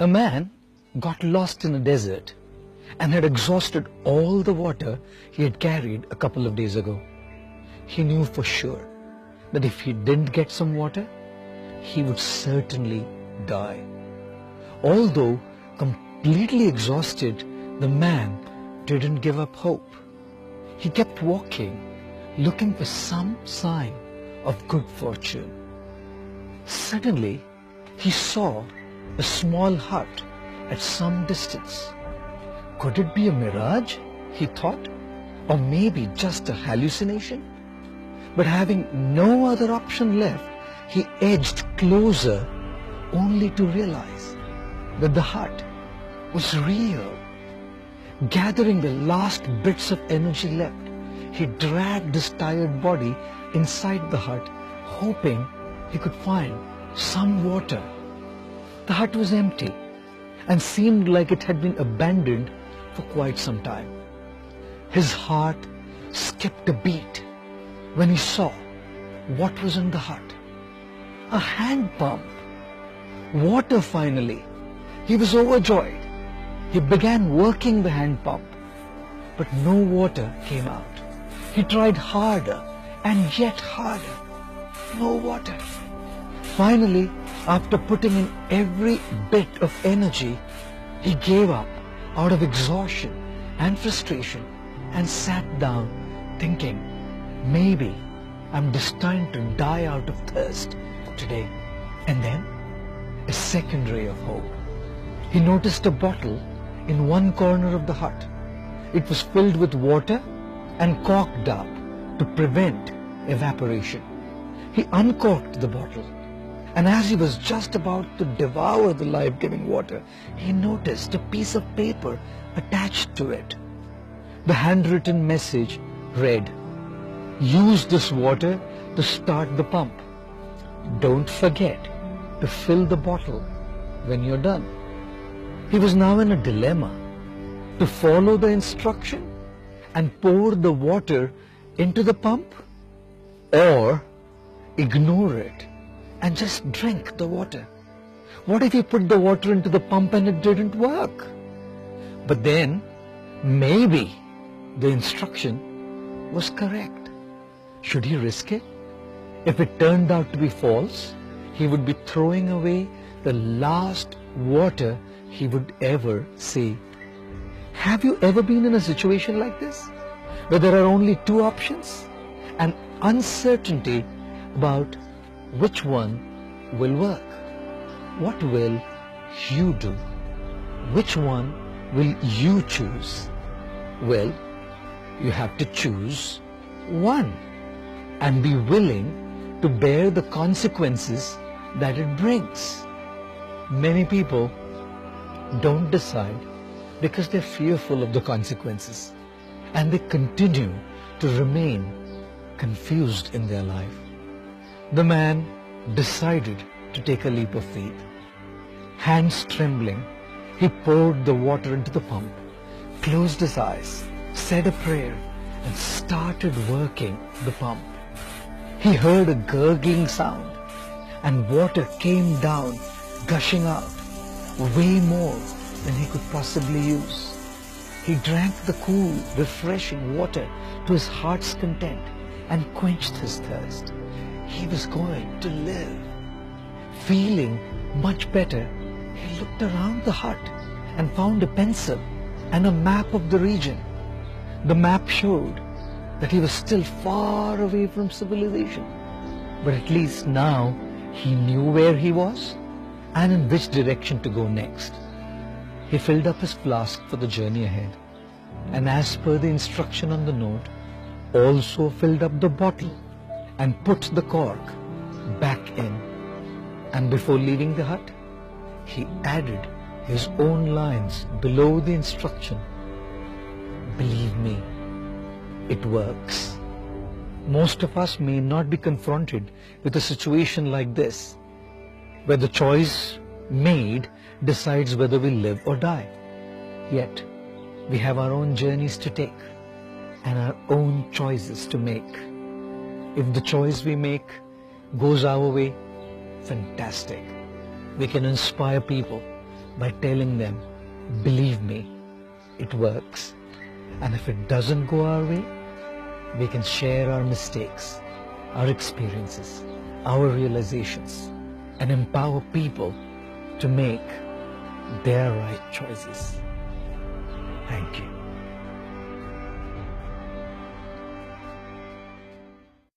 A man got lost in a desert and had exhausted all the water he had carried a couple of days ago. He knew for sure that if he didn't get some water, he would certainly die. Although completely exhausted, the man didn't give up hope. He kept walking, looking for some sign of good fortune. Suddenly, he saw a small hut at some distance. Could it be a mirage, he thought, or maybe just a hallucination? But having no other option left, he edged closer only to realize that the hut was real. Gathering the last bits of energy left, he dragged his tired body inside the hut, hoping he could find some water. The hut was empty and seemed like it had been abandoned for quite some time. His heart skipped a beat when he saw what was in the hut. A hand pump. Water finally. He was overjoyed. He began working the hand pump, but no water came out. He tried harder and yet harder. No water. Finally, after putting in every bit of energy, he gave up out of exhaustion and frustration and sat down thinking, maybe I'm destined to die out of thirst today. And then, a second ray of hope. He noticed a bottle in one corner of the hut. It was filled with water and corked up to prevent evaporation. He uncorked the bottle, and as he was just about to devour the life-giving water, he noticed a piece of paper attached to it. The handwritten message read, "Use this water to start the pump. Don't forget to fill the bottle when you're done." He was now in a dilemma: to follow the instruction and pour the water into the pump, or ignore it and just drink the water. What if he put the water into the pump and it didn't work? But then, maybe the instruction was correct. Should he risk it? If it turned out to be false, he would be throwing away the last water he would ever see. Have you ever been in a situation like this, where there are only two options and uncertainty about which one will work? What will you do? Which one will you choose? Well, you have to choose one and be willing to bear the consequences that it brings. Many people don't decide because they're fearful of the consequences, and they continue to remain confused in their life. The man decided to take a leap of faith. Hands trembling, he poured the water into the pump, closed his eyes, said a prayer, and started working the pump. He heard a gurgling sound, and water came down, gushing out, way more than he could possibly use. He drank the cool, refreshing water to his heart's content and quenched his thirst. He was going to live. Feeling much better, he looked around the hut and found a pencil and a map of the region. The map showed that he was still far away from civilization, but at least now he knew where he was and in which direction to go next. He filled up his flask for the journey ahead, and as per the instruction on the note, also filled up the bottle and put the cork back in. And before leaving the hut, he added his own lines below the instruction. Believe me, it works. Most of us may not be confronted with a situation like this, where the choice made decides whether we live or die. Yet, we have our own journeys to take and our own choices to make. If the choice we make goes our way, fantastic. We can inspire people by telling them, believe me, it works. And if it doesn't go our way, we can share our mistakes, our experiences, our realizations, and empower people to make their right choices.